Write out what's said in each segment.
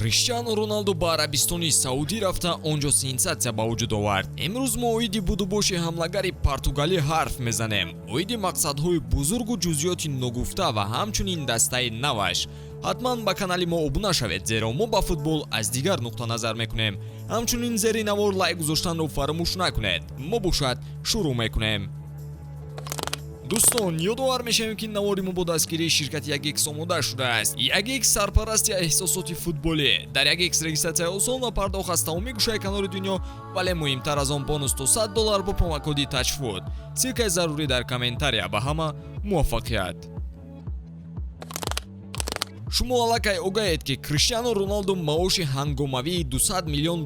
Криштиану Роналду ба Арабистони Саудӣ рафта, онҷо сенсатсия ба вуҷуд овард. Имрӯз мо оиди будубоши ҳамлагари Португалӣ ҳарф мезанем. Оиди мақсадҳои бузургу ҷузъиёти ногуфта ва ҳамчунин дастаи наваш. ҳатман ба канали мо обуна шавед, зеро мо ба футбол аз дигар нуқта назар мекунем. ҳамчунин зери навор лайк гузоштанро фаромӯш накунед. мо бошад шурӯъ мекунем. дӯстон, ёдовар мешавем ки навори мо бо дастгирии ширкати Yagex омода шудааст. Yagex сарпарасти эҳсосоти футболӣ. Дар Yagex регистратсия осон ва пардохт аз тамоми гӯшаи канори дунё, вале муҳимтар аз он бонус то $100 бо промокоди Touchfood. Силкаи зарурӣ дар комментария. Ба ҳама муваффақият. шумо аллакай огаҳед ки Криштиану Роналду маоши ҳангомавии $200 миллион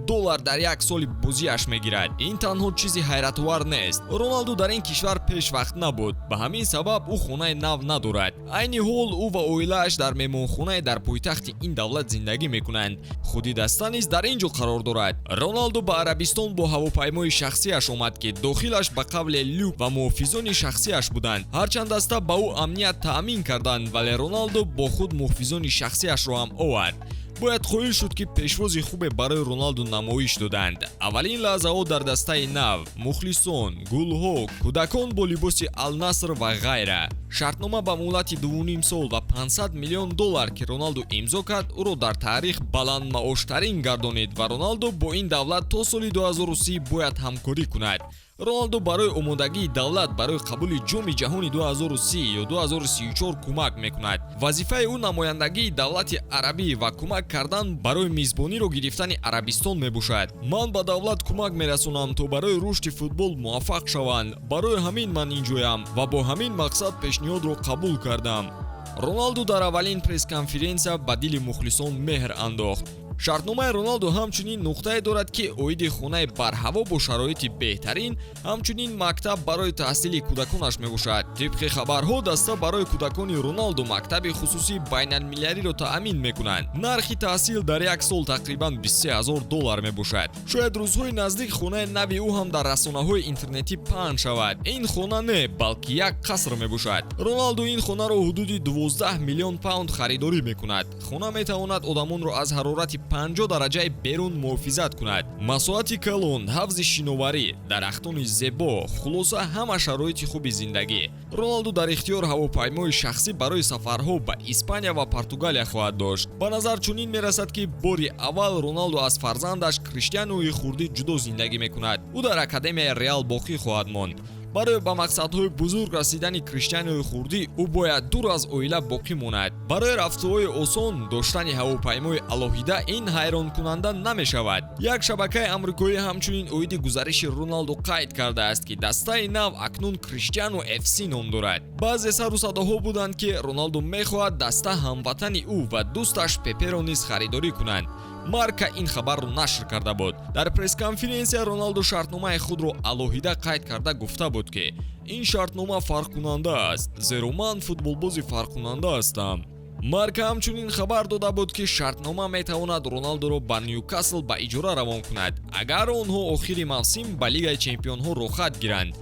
дар як соли бозиаш мегирад. Ин танҳо чизи ҳайратовар нест. Роналду дар ин кишвар пешвақт набуд. Ба ҳамин сабаб ӯ хонаи нав надорад. Айни ҳол ӯ ва оилааш дар меҳмонхонае дар пойтахти ин давлат зиндагӣ мекунанд. худи даста низ дар ин ҷо қарор дорад. Роналду ба Арабистон бо ҳавопаймои шахсиаш омад ки дохилаш ба қавле люк ва муҳофизони шахсиаш буданд. ҳарчанд даста ба ӯ амният таъмин карданд, вале Роналду бо худ муҳофизони шахсиашро ҳам овард. бояд қоил шуд ки пешвози хубе барои Роналду намоиш доданд. аввалин лаҳзаҳо дар дастаи нав, мухлисон, гулҳо, кӯдакон бо либоси Ал-Наср ва ғайра. шартнома ба муҳлати 2.5 сол ва $500 миллион ки Роналду имзо кард, ӯро дар таърих баландмаоштарин гардонид ва Роналду бо ин давлат то соли 2030 бояд ҳамкорӣ кунад. Роналду барои омодагии давлат барои қабули ҷоми ҷаҳони 2030 ё 2034 кӯмак мекунад. вазифаи ӯ намояндагии давлати арабӣ ва кӯмак кардан барои мизбониро гирифтани Арабистон мебошад. ман ба давлат кӯмак мерасонам то барои рушди футбол муваффақ шаванд. барои ҳамин ман ин ҷоям ва бо ҳамин мақсад пешниҳодро қабул кардам. Роналду дар аввалин пресс-конференсия ба дили мухлисон меҳр андохт. шартномаи Роналду ҳамчунин нуқтае дорад ки оиди хонаи барҳаво бо шароити беҳтарин, ҳамчунин мактаб барои таҳсили кӯдаконаш мебошад. тибқи хабарҳо даста барои кӯдакони Роналду мактаби хусусӣ байналмилалиро таъмин мекунанд. нархи таҳсил дар як сол тақрибан $23,000 мебошад. шояд рӯзҳои наздик хонаи нави ӯ ҳам дар расонаҳои интернетӣ паҳн шавад. ин хона не, балки як қаср мебошад. Роналду ин хонаро ҳудуди $12 миллион харидорӣ мекунад. хона метавонад одамонро аз ҳарорати 50 дараҷаи берун муҳофизат кунад. масоати калон, ҳафзи шиноварӣ, дарахтони зебо, хулоса ҳама шароити хуби зиндагӣ. Роналду дар ихтиёр ҳавопаймои шахсӣ барои сафарҳо ба Испания ва Португалия хоҳад дошт. ба назар чунин мерасад ки бори аввал Роналду аз фарзандаш Криштиануи хурдӣ ҷудо зиндагӣ мекунад. ӯ дар академияи Реал боқӣ хоҳад монд. барои ба мақсадҳои бузург расидани Криштианои хурдӣ ӯ бояд дур аз оила боқӣ монад. барои рафтуҳои осон доштани ҳавопаймои алоҳида ин ҳайронкунанда намешавад. як шабакаи амрикоӣ ҳамчунин оиди гузариши Роналду қайд кардааст ки дастаи нав акнун Криштиану FC ном дорад. баъзе сару садоҳо буданд ки Роналду мехоҳад даста ҳамватани ӯ ва дӯсташ Пеперо низ харидорӣ кунанд. марка ин хабарро нашр карда буд. дар пресс-конференсия Роналду шартномаи худро алоҳида қайд карда гуфта буд ки ин шартнома фарқкунанда аст, зеро ман футболбози фарқкунанда ҳастам. марка ҳамчунин хабар дода буд ки шартнома метавонад Роналдуро ба Ньюкасл ба иҷора равон кунад, агар онҳо охири мавсим ба Лигаи Чемпионҳо рохат гиранд.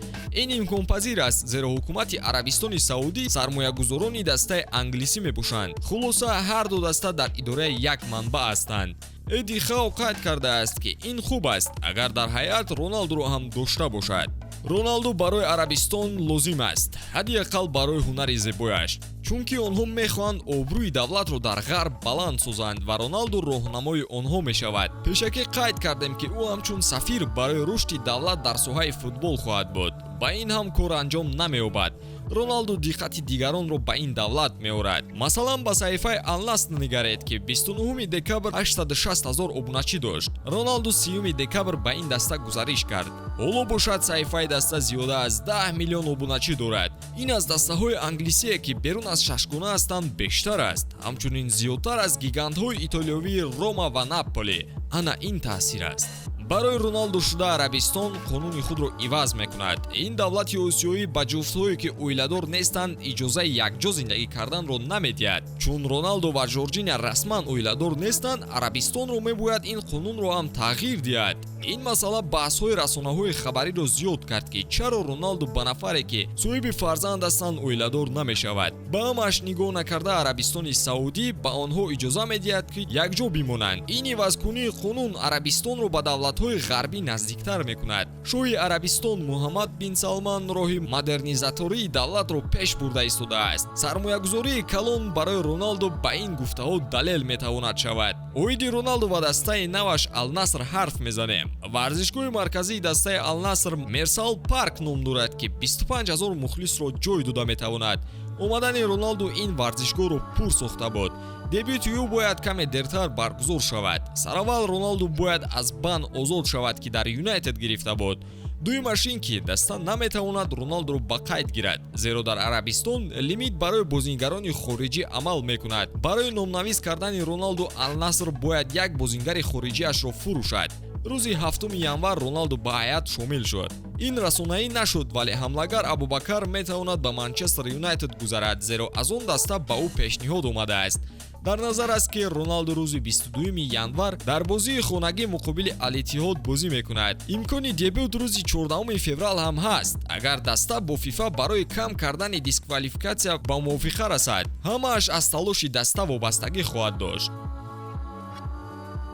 ин имконпазир аст, зеро ҳукумати Арабистони Саудӣ сармоягузорони дастаи англисӣ мебошанд. хулоса ҳар ду даста дар идораи як манбаъ ҳастанд. Эдди Хау қайд кардааст ки ин хуб аст, агар дар ҳайат Роналдуро ҳам дошта бошад. Роналду барои Арабистон лозим аст, ҳадди ақал барои ҳунари зебояш, чунки онҳо мехоҳанд обрӯи давлатро дар ғарб баланд созанд ва Роналду роҳнамои онҳо мешавад. пешакӣ қайд кардем ки ӯ ҳамчун сафир барои рушди давлат дар соҳаи футбол хоҳад буд. ба ин ҳам кор анҷом намеёбад. Роналду диққати дигаронро ба ин давлат меорад. масалан ба саҳифаи Al-Nasr нигаред ки 29 декабр 860 000 обуначӣ дошт. Роналду 30 декабр ба ин даста гузариш кард. ҳоло бошад саҳифаи даста зиёда аз 10 миллион обуначӣ дорад. ин аз дастаҳои англисие ки берун аз шашгона ҳастанд бештар аст. ҳамчунин зиёдтар аз гигантҳои итолиёвии Рома ва Наполи. ана ин таъсир аст. барои Роналду шуда Арабистон қонуни худро иваз мекунад. Ин давлати осиёӣ ба ҷуфтҳое ки оиладор нестанд иҷозаи якҷо зиндагӣ карданро намедиҳад. Чун Роналду ва Жорҷиня расман оиладор нестанд, Арабистонро мебояд ин қонунро ҳам тағйир диҳад. ин масъала баҳсҳои расонаҳои хабариро зиёд кард ки чаро Роналду ба нафаре ки соҳиби фарзанд ҳастанд оиладор намешавад. ба ҳамаш нигоҳ накарда Арабистони Саудӣ ба онҳо иҷоза медиҳад ки якҷо бимонанд. ин ивазкунии қонун Арабистонро ба давлатҳои ғарбӣ наздиктар мекунад. шоҳи Арабистон Муҳаммад бин Салман роҳи модернизатории давлатро пеш бурда истодааст. сармоягузории калон барои Роналду ба ин гуфтаҳо далел метавонад шавад. оиди Роналду ва дастаи наваш Ал-Наср ҳарф мезанем. варзишгоҳи марказии дастаи Ал-Наср Мерсал парк ном дорад ки 25 000 мухлисро ҷой дода метавонад. омадани Роналду ин варзишгоҳро пур сохта буд. дебюти ӯ бояд каме дертар баргузор шавад. сараввал Роналду бояд аз бан озод шавад ки дар Юнайтед гирифта буд. дуюмаш ин ки даста наметавонад Роналдуро ба қайд гирад, зеро дар Арабистон лимит барои бозингарони хориҷӣ амал мекунад. барои номнавис кардани Роналду Ал-Наср бояд як бозингари хориҷиашро фурӯшад. рӯзи 7 январ Роналду ба ҳайат шомил шуд. ин расонаӣ нашуд, вале ҳамлагар Абубакар метавонад ба Манчестер Юнайтед гузарад, зеро аз он даста ба ӯ пешниҳод омадааст. дар назар аст ки Роналду рӯзи 22 январ дар бозии хонагӣ муқобили Ал-Иттиҳод бозӣ мекунад. имкони дебют рӯзи 14 феврал ҳам ҳаст, агар даста бо FIFA барои кам кардани дисквалификатсия ба мувофиқа расад. ҳамааш аз талоши даста вобастагӣ хоҳад дошт.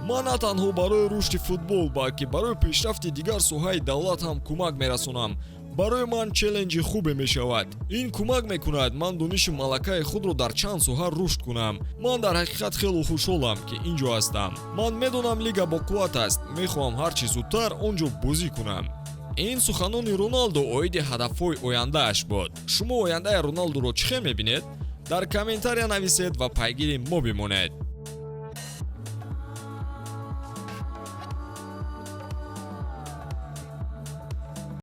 ман на танҳо барои рушди футбол, балки барои пешрафти дигар соҳаи давлат ҳам кӯмак мерасонам. барои ман челленҷи хубе мешавад. ин кӯмак мекунад ман дониши малакаи худро дар чанд соҳа рушд кунам. ман дар ҳақиқат хело хушҳолам ки ин ҷо ҳастам. ман медонам лига боқувват аст. мехоҳам ҳарчи зудтар он ҷо бозӣ кунам. ин суханони Роналду оиди ҳадафҳои ояндааш буд. шумо ояндаи Роналдуро чӣ хел мебинед? дар комментария нависед ва пайгири мо бимонед.